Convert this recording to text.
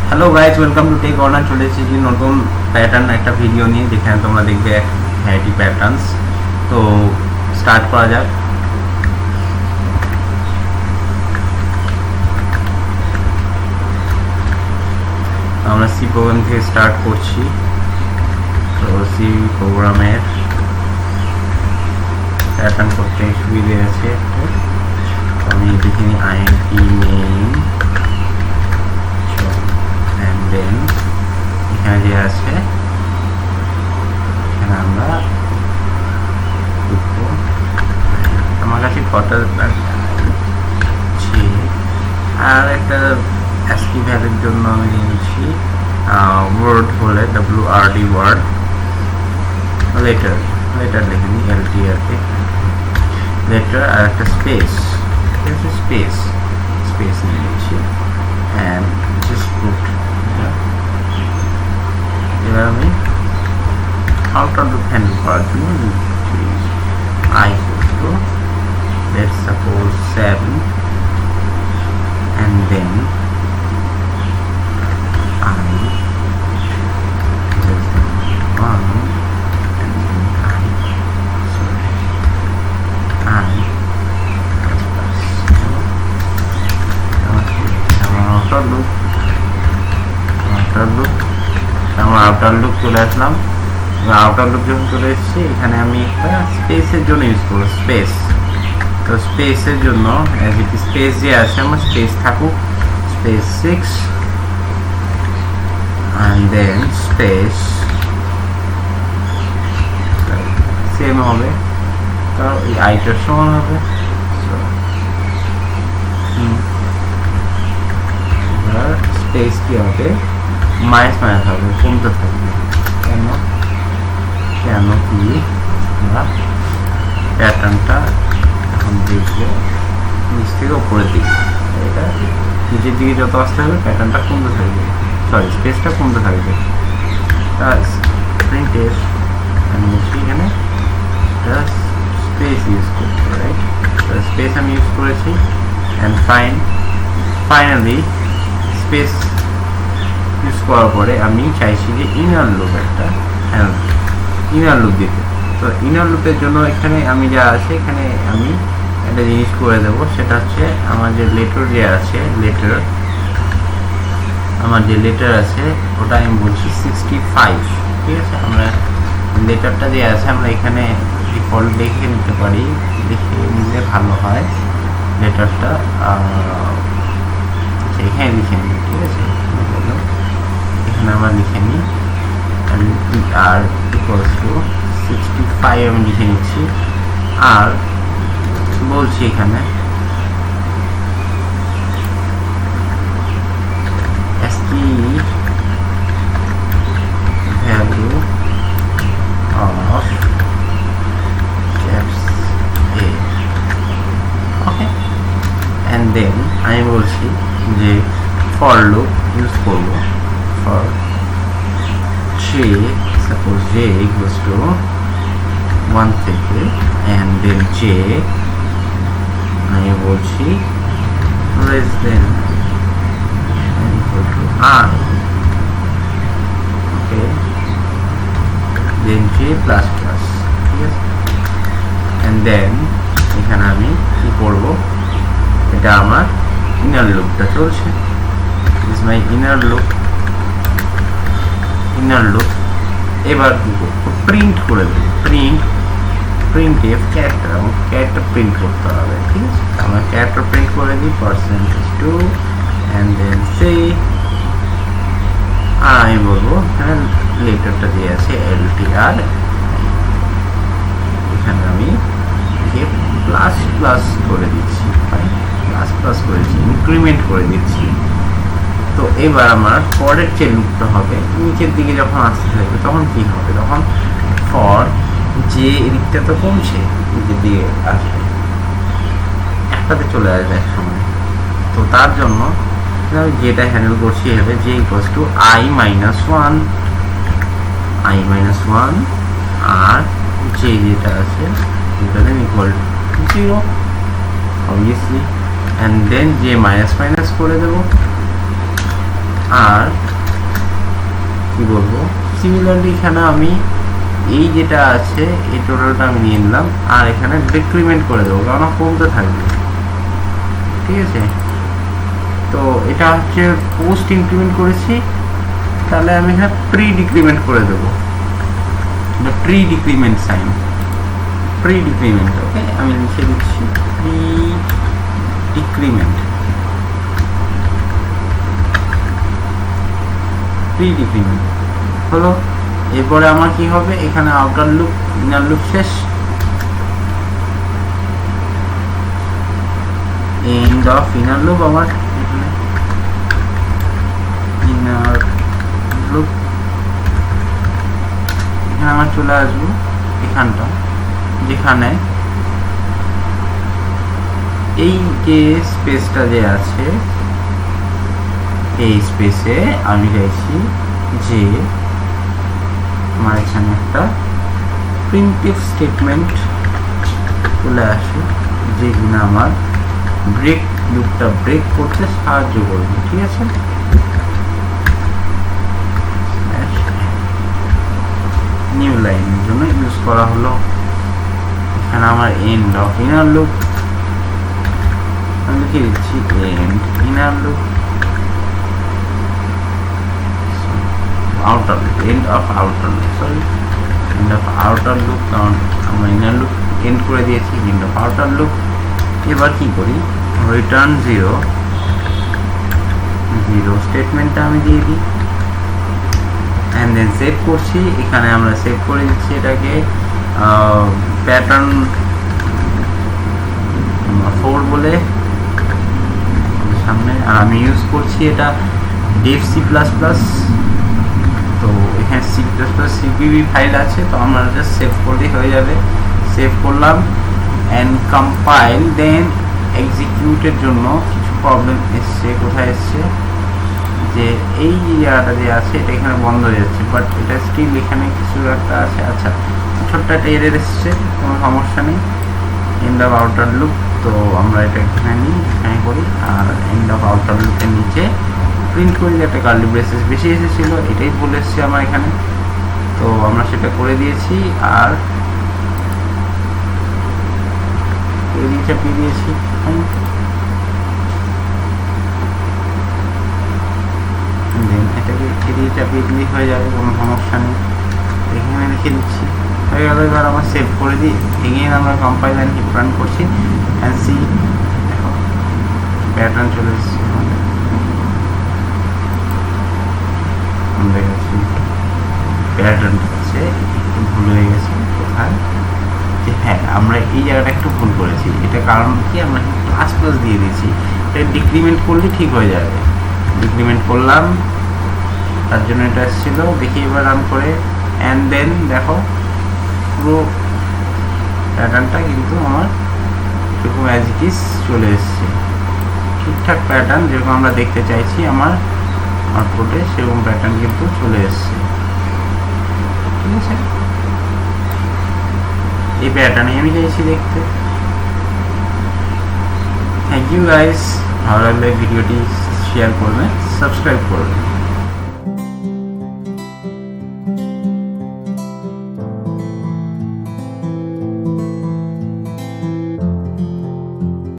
Hello guys, welcome to tech honour. চলে এসেছি নতুন প্যাটার্ন একটা ভিডিও নিয়ে, যেখানে তোমরা দেখবে ভ্যারাইটি প্যাটার্নস। তো স্টার্ট করা যাক। আমরা সি প্রোগ্রাম থেকে স্টার্ট করছি। তো সি প্রোগ্রামের প্যাটার্ন করতে সুবিধে আছে। আমি লিখে নিই আইএনটি নেম, অ্যান্ড দেন এখানে যে আছে এখানে আমরা লিখবো। আমার কাছে কটা আছে, আর একটা অ্যাসকি ভ্যালুর জন্য আমি নিয়েছি ওয়ার্ড হলে WRD ওয়ার্ড, লেটার লিখে নিই LTR লেটার, আর একটা স্পেস নিয়ে নিচ্ছি। অ্যান্ড জাস্ট পুট, এবার আমি আউটার লুপ হ্যান্ডেল করার জন্য নিচ্ছি I to let's suppose 7, and then I less than 1, and then I plus outer loop চলে আসলাম। আউটার লুপ যখন চলে এসেছি, এখানে আমি একটা স্পেসের জন্য ইউজ করবো স্পেস। তো স্পেসের জন্য স্পেস যে আছে আমার স্পেস থাকুক, space 6 and then space same হবে, কারণ এই আইটার সমান হবে। স্পেস কি হবে, মাইনাস হবে, কমতে থাকবে। কেন কি আমরা প্যাটার্নটা এখন দেখবো নিচ থেকে উপরের দিকে, এটা নিচের দিকে যত আসতে হবে প্যাটার্নটা কমতে থাকবে, স্পেসটা কমতে থাকবে। প্রিন্টের আমি এখানে স্পেস ইউজ করছি, রাইট? স্পেস আমি ইউজ করেছি। অ্যান্ড ফাইনালি স্পেস ইউজ করার পরে আমি চাইছি যে ইনার লুপ দিতে। তো ইনার লুপের জন্য এখানে আমি যা আছে, এখানে আমি একটা জিনিস করে দেবো, সেটা হচ্ছে আমার যে লেটার আছে ওটা আমি বলছি 65, ঠিক আছে? আমরা লেটারটা যে আছে আমরা এখানে ডিফল্ট লিখে নিতে পারি, লিখে নিলে ভালো হয়। লেটারটা এখানে লিখে নিই, ঠিক আছে? এখানে আমরা লিখে নিই আর ইকুয়ালস টু 65 আমি লিখে নিচ্ছি। আর বলছি এখানে ASCII value of caps A, okay. And then আমি বলছি যে ফর লুপ ইউজ করবো for suppose j equals to 1 থেকে, and then j আমি বলছি less than equal to I, okay, then j plus plus, ঠিক আছে? and then এখানে আমি কি করব, এটা আমার ইনার লুপটা চলছে, this is my inner loop। এবার প্রিন্ট করে দেবো, প্রিন্ট এফ ক্যারেক্টার, এবং ক্যারেক্টার প্রিন্ট করতে হবে, ঠিক আছে? আমরা ক্যারেক্টার প্রিন্ট করে দিই %2, অ্যান্ড দেন সে আমি বলবো এখানে লেটারটা দিয়ে আছে LTR, এখানে আমি প্লাস প্লাস করে দিচ্ছি, ইনক্রিমেন্ট করে দিচ্ছি। তো এবার আমার পরের যে লুপটা হবে নিচের দিকে যখন আসতে থাকবে, তখন কি হবে, তখন ফর যে এদিকটা তো কমছে, নিচের দিকে আসবে, একটাতে চলে আসবে এক সময়। তো তার জন্য আমি যেটা হ্যান্ডেল করছি হবে যে ইকুয়ালস টু I -1, আর যে যেটা আছে সেটা equal to 0 obviously, and then যে মাইনাস করে দেবো, আর কি বলবো, সিমিলারলি এখানে আমি এই যেটা আছে এই টোটালটা আমি নিয়ে নিলাম, আর এখানে ডিক্রিমেন্ট করে দেবো, কারণ কমতে থাকবে। ঠিক আছে, তো এটা হচ্ছে পোস্ট ইনক্রিমেন্ট করেছি, তাহলে আমি এখানে প্রি ডিক্রিমেন্ট করে দেবো, pre decrement sign, pre decrement. Okay, আমি লিখে দিচ্ছি প্রি ডিক্রিমেন্ট, প্রি ডিক্রিমেন্ট হলো। এরপরে আমার কি হবে, এখানে আউটার লুপ ইনার লুপ শেষ, এন্ড অফ ইনার লুপ আমার এখানে ইনার লুপ, এখানে আমার চলে আসবো এখানটা, যেখানে এই যে স্পেসটা যে আছে এই স্পেসে আমি চাইছি যে আমার এখানে একটা প্রিন্টিভ স্টেটমেন্ট চলে আসে, যে কিনা আমার ব্রেক লুপটা ব্রেক করতে সাহায্য করবে। ঠিক আছে, নিউ লাইনের জন্য ইউজ করা হলো। এখানে আমার এন্ড অফ ইনার লুপ আমি লিখে দিচ্ছি, end inner loop outer loop, end of outer loop, sorry end of outer loop, কারণ আমরা ইনার লুপ এন্ড করে দিয়েছি, এন্ড অফ আউটার লুপ। এবার কি করি, রিটার্ন 0 0 স্টেটমেন্টটা আমি দিয়ে দিই, অ্যান্ড দেন সেভ করছি। এখানে আমরা সেভ করে দিচ্ছি এটাকে প্যাটার্ন 4 বলে সামনে, আর আমি ইউজ করছি এটা ডেভ সি প্লাস প্লাস। তো এখানে C plus plus CPP file আছে, তো আমরা এটা সেভ করলেই হয়ে যাবে। সেভ করলাম অ্যান্ড কম্পাইল, দেন এক্সিকিউটের জন্য কিছু প্রবলেম এসছে। কোথায় এসছে, যে এই জায়গাটা যে আছে এটা এখানে বন্ধ হয়ে যাচ্ছে, বাট এটা স্টিল এখানে কিছু একটা আছে। আচ্ছা, ছোট্ট একটা এরর এসছে, কোনো সমস্যা নেই। এন্ড অফ আউটার লুপ, তো আমরা এটা এখানে নিই, এখানে করি, আর এন্ড অফ আউটার লুপের নিচে প্রিন্ট করি যে একটা কার্লি ব্রেসেস বেশি এসেছিলো, এটাই ভুল এসছে আমার এখানে, তো আমরা সেটা করে দিয়েছি। আর চাপিয়ে দিয়েছি, এটাকে এড়িয়ে চাপিয়ে দিলে হয়ে যাবে, কোনো সমস্যা নেই। এখানে লিখে দিচ্ছি, হয়ে গেল। এবার আমরা সেভ করে দিই, এগেইন আমরা কম্পাইল অ্যান্ড হিট রান করছি, অ্যান্ড সি দেখো প্যাটার্ন চলে এসেছে আমাদের কাছে। প্যাটার্নটা আছে একটু ভুল হয়ে গেছে কোথায়, যে হ্যাঁ আমরা এই জায়গাটা একটু ভুল করেছি। এটা কারণ কি, আমরা প্লাস প্লাস দিয়ে দিয়েছি, এটা ডিক্রিমেন্ট করলে ঠিক হয়ে যাবে। ডিক্রিমেন্ট করলাম, তার জন্য এটা এসেছিলো। দেখি এবার রান করে, অ্যান্ড দেন দেখো পুরো প্যাটার্নটা কিন্তু আমার সেরকম অ্যাজ ইট ইজ চলে এসছে, ঠিকঠাক প্যাটার্ন যেরকম আমরা দেখতে চাইছি আমার আউটপুটে, সেরকম প্যাটার্ন কিন্তু চলে এসছে। ঠিক আছে, এই প্যাটার্নে আমি চাইছি দেখতে। থ্যাংক ইউ গাইস, ভালো লাগলে ভিডিওটি শেয়ার করবেন, সাবস্ক্রাইব করবেন।